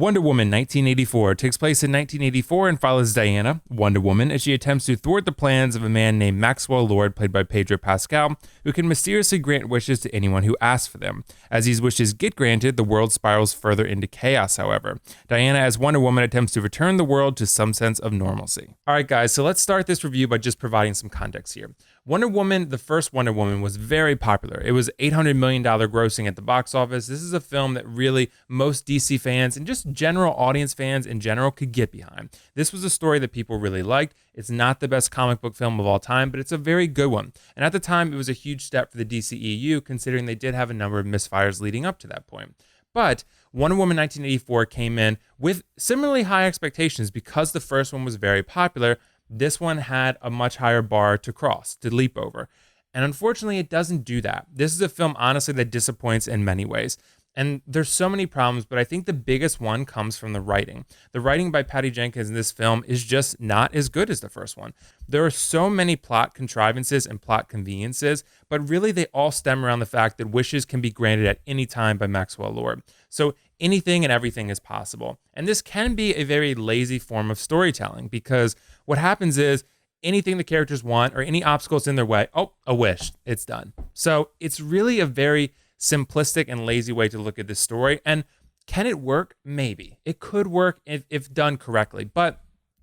Wonder Woman 1984 takes place in 1984 and follows Diana, Wonder Woman, as she attempts to thwart the plans of a man named Maxwell Lord, played by Pedro Pascal, who can mysteriously grant wishes to anyone who asks for them. As these wishes get granted, the world spirals further into chaos, however. Diana, as Wonder Woman, attempts to return the world to some sense of normalcy. Alright guys, so let's start this review by just providing some context here. Wonder Woman, the first Wonder Woman, was very popular. It was $800 million grossing at the box office. This is a film that really most DC fans and just general audience fans in general could get behind. This was a story that people really liked. It's not the best comic book film of all time, but it's a very good one. And at the time, it was a huge step for the DCEU, considering they did have a number of misfires leading up to that point. But Wonder Woman 1984 came in with similarly high expectations because the first one was very popular. This one had a much higher bar to cross, to leap over. And unfortunately, it doesn't do that. This is a film, honestly, that disappoints in many ways. And there's so many problems, but I think the biggest one comes from the writing. The writing by Patty Jenkins in this film is just not as good as the first one. There are so many plot contrivances and plot conveniences, but really they all stem around the fact that wishes can be granted at any time by Maxwell Lord. So anything and everything is possible. And this can be a very lazy form of storytelling because what happens is anything the characters want or any obstacles in their way, oh, a wish, it's done. So it's really a very simplistic and lazy way to look at this story. And can it work? Maybe. It could work if done correctly. But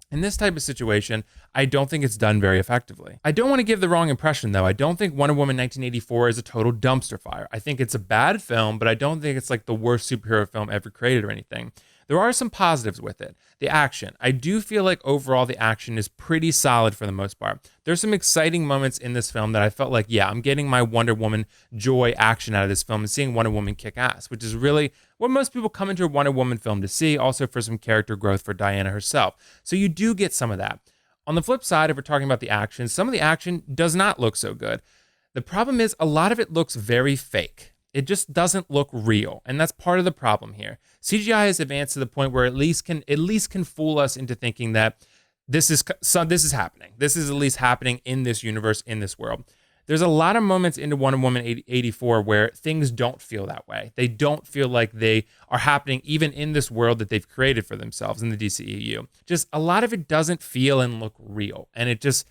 in this type of situation, I don't think it's done very effectively. I don't want to give the wrong impression, though. I don't think Wonder Woman 1984 is a total dumpster fire. I think it's a bad film, but I don't think it's like the worst superhero film ever created or anything. There are some positives with it. The action. I do feel like overall the action is pretty solid for the most part. There's some exciting moments in this film that I felt like, yeah, I'm getting my Wonder Woman joy action out of this film and seeing Wonder Woman kick ass, which is really what most people come into a Wonder Woman film to see, also for some character growth for Diana herself. So you do get some of that. On the flip side, if we're talking about the action, some of the action does not look so good. The problem is a lot of it looks very fake. It just doesn't look real, and that's part of the problem here. CGI has advanced to the point where at least can fool us into thinking that this is happening. This is at least happening in this universe, in this world. There's a lot of moments into Wonder Woman 84 where things don't feel that way. They don't feel like they are happening even in this world that they've created for themselves in the DCEU. Just a lot of it doesn't feel and look real, and it's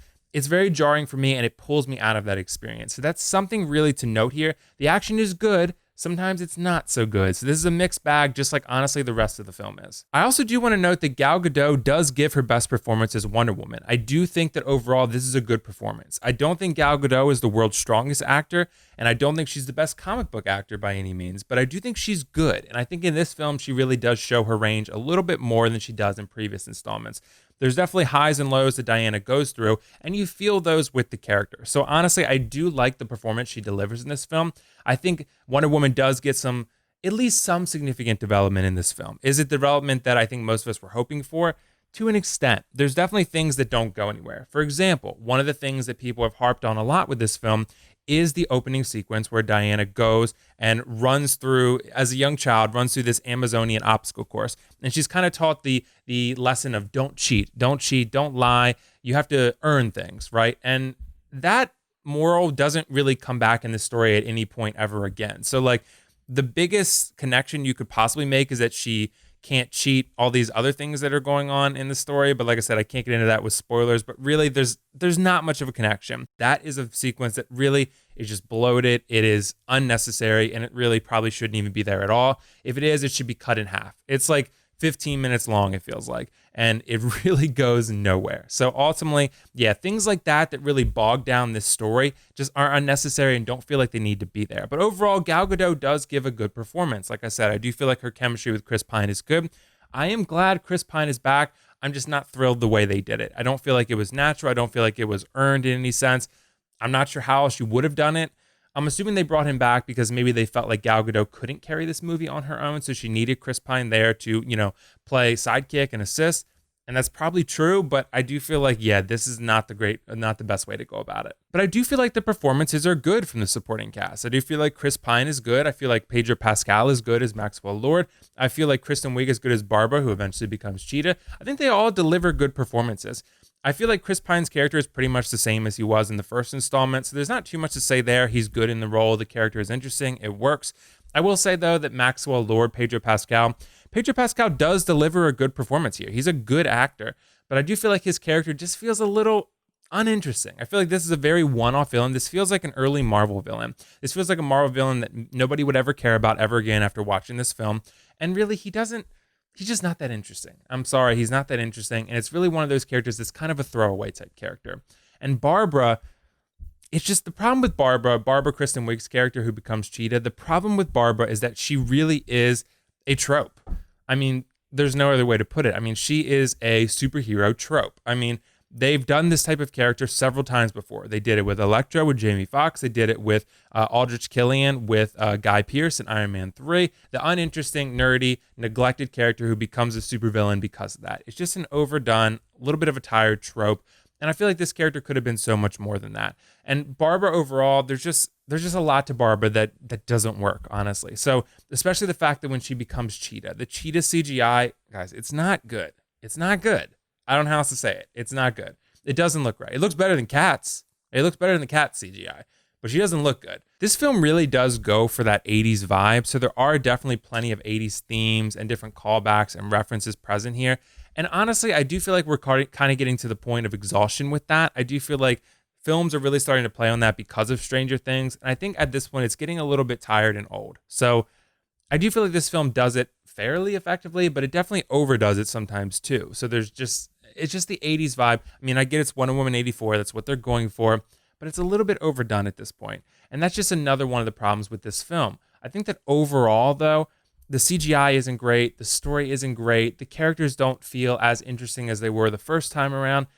very jarring for me, and it pulls me out of that experience. So that's something really to note here. The action is good. Sometimes it's not so good. So this is a mixed bag, just like honestly the rest of the film is. I also do want to note that Gal Gadot does give her best performance as Wonder Woman. I do think that overall this is a good performance. I don't think Gal Gadot is the world's strongest actor, and I don't think she's the best comic book actor by any means, but I do think she's good. And I think in this film, she really does show her range a little bit more than she does in previous installments. There's definitely highs and lows that Diana goes through, and you feel those with the character. So honestly, I do like the performance she delivers in this film. I think Wonder Woman does get at least some significant development in this film. Is it development that I think most of us were hoping for? To an extent. There's definitely things that don't go anywhere. For example, one of the things that people have harped on a lot with this film is the opening sequence where Diana goes and runs through, as a young child, runs through this Amazonian obstacle course. And she's kind of taught the lesson of don't cheat, don't lie. You have to earn things, right? And that moral doesn't really come back in the story at any point ever again. So like the biggest connection you could possibly make is that she can't cheat all these other things that are going on in the story. But like I said, I can't get into that with spoilers, but really there's not much of a connection. That is a sequence that really is just bloated. It is unnecessary, and it really probably shouldn't even be there at all. If it is, it should be cut in half. It's like 15 minutes long, it feels like, and it really goes nowhere. So ultimately, yeah, things like that really bog down this story just are unnecessary and don't feel like they need to be there. But overall, Gal Gadot does give a good performance. Like I said, I do feel like her chemistry with Chris Pine is good. I am glad Chris Pine is back. I'm just not thrilled the way they did it. I don't feel like it was natural. I don't feel like it was earned in any sense. I'm not sure how else you would have done it. I'm assuming they brought him back because maybe they felt like Gal Gadot couldn't carry this movie on her own, so she needed Chris Pine there to, play sidekick and assist. And that's probably true, but I do feel like, yeah, this is not the best way to go about it. But I do feel like the performances are good from the supporting cast. I do feel like Chris Pine is good. I feel like Pedro Pascal is good as Maxwell Lord. I feel like Kristen Wiig is good as Barbara, who eventually becomes Cheetah. I think they all deliver good performances. I feel like Chris Pine's character is pretty much the same as he was in the first installment, so there's not too much to say there. He's good in the role. The character is interesting. It works. I will say, though, that Maxwell Lord, Pedro Pascal, Pedro Pascal does deliver a good performance here. He's a good actor, but I do feel like his character just feels a little uninteresting. I feel like this is a very one-off villain. This feels like an early Marvel villain. This feels like a Marvel villain that nobody would ever care about ever again after watching this film. And really, he's just not that interesting. I'm sorry, he's not that interesting. And it's really one of those characters that's kind of a throwaway type character. And Barbara, it's just the problem with Barbara Kristen Wiig's character who becomes Cheetah. The problem with Barbara is that she really is a trope. I mean, there's no other way to put it. I mean, she is a superhero trope. I mean, they've done this type of character several times before. They did it with Elektra, with Jamie Foxx. They did it with Aldrich Killian, with Guy Pearce in Iron Man 3. The uninteresting, nerdy, neglected character who becomes a supervillain because of that. It's just an overdone, a little bit of a tired trope. And I feel like this character could have been so much more than that. And Barbara overall, there's just a lot to Barbara that doesn't work, honestly. So especially the fact that when she becomes Cheetah, the Cheetah CGI, guys, it's not good. It's not good. I don't know how else to say it. It's not good. It doesn't look right. It looks better than Cats. It looks better than the Cats CGI, but she doesn't look good. This film really does go for that 80s vibe. So there are definitely plenty of 80s themes and different callbacks and references present here. And honestly, I do feel like we're kind of getting to the point of exhaustion with that. I do feel like films are really starting to play on that because of Stranger Things. And I think at this point, it's getting a little bit tired and old. So I do feel like this film does it fairly effectively, but it definitely overdoes it sometimes too. So it's just the 80s vibe. I mean, I get it's Wonder Woman 84. That's what they're going for, but it's a little bit overdone at this point. And that's just another one of the problems with this film. I think that overall, though, the CGI isn't great. The story isn't great. The characters don't feel as interesting as they were the first time around.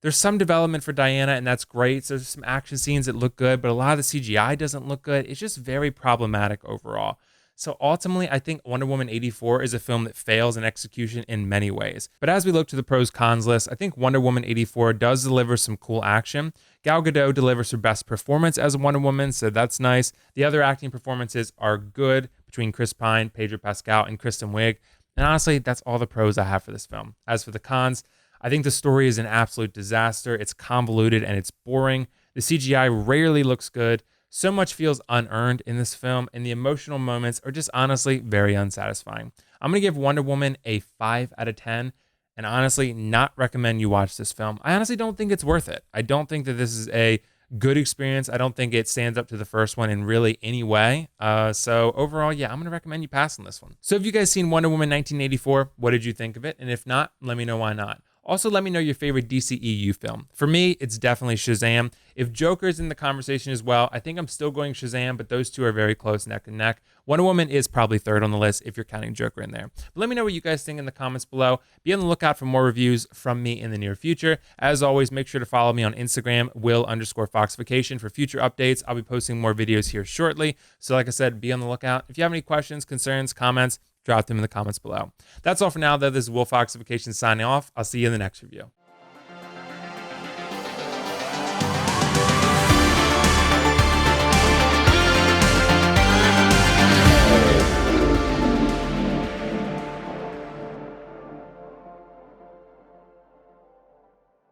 There's some development for Diana, and that's great. So there's some action scenes that look good, but a lot of the CGI doesn't look good. It's just very problematic overall. So ultimately, I think Wonder Woman 84 is a film that fails in execution in many ways. But as we look to the pros cons list, I think Wonder Woman 84 does deliver some cool action. Gal Gadot delivers her best performance as Wonder Woman, so that's nice. The other acting performances are good between Chris Pine, Pedro Pascal, and Kristen Wiig. And honestly, that's all the pros I have for this film. As for the cons, I think the story is an absolute disaster. It's convoluted and it's boring. The CGI rarely looks good. So much feels unearned in this film, and the emotional moments are just honestly very unsatisfying. I'm going to give Wonder Woman a 5 out of 10, and honestly not recommend you watch this film. I honestly don't think it's worth it. I don't think that this is a good experience. I don't think it stands up to the first one in really any way. So overall, yeah, I'm going to recommend you pass on this one. So have you guys seen Wonder Woman 1984? What did you think of it? And if not, let me know why not. Also, let me know your favorite DCEU film. For me, it's definitely Shazam. If Joker's in the conversation as well, I think I'm still going Shazam, but those two are very close neck and neck. Wonder Woman is probably third on the list if you're counting Joker in there. But let me know what you guys think in the comments below. Be on the lookout for more reviews from me in the near future. As always, make sure to follow me on Instagram, Will_Foxification, for future updates. I'll be posting more videos here shortly. So like I said, be on the lookout. If you have any questions, concerns, comments, drop them in the comments below. That's all for now, though. This is WillFoxification signing off. I'll see you in the next review.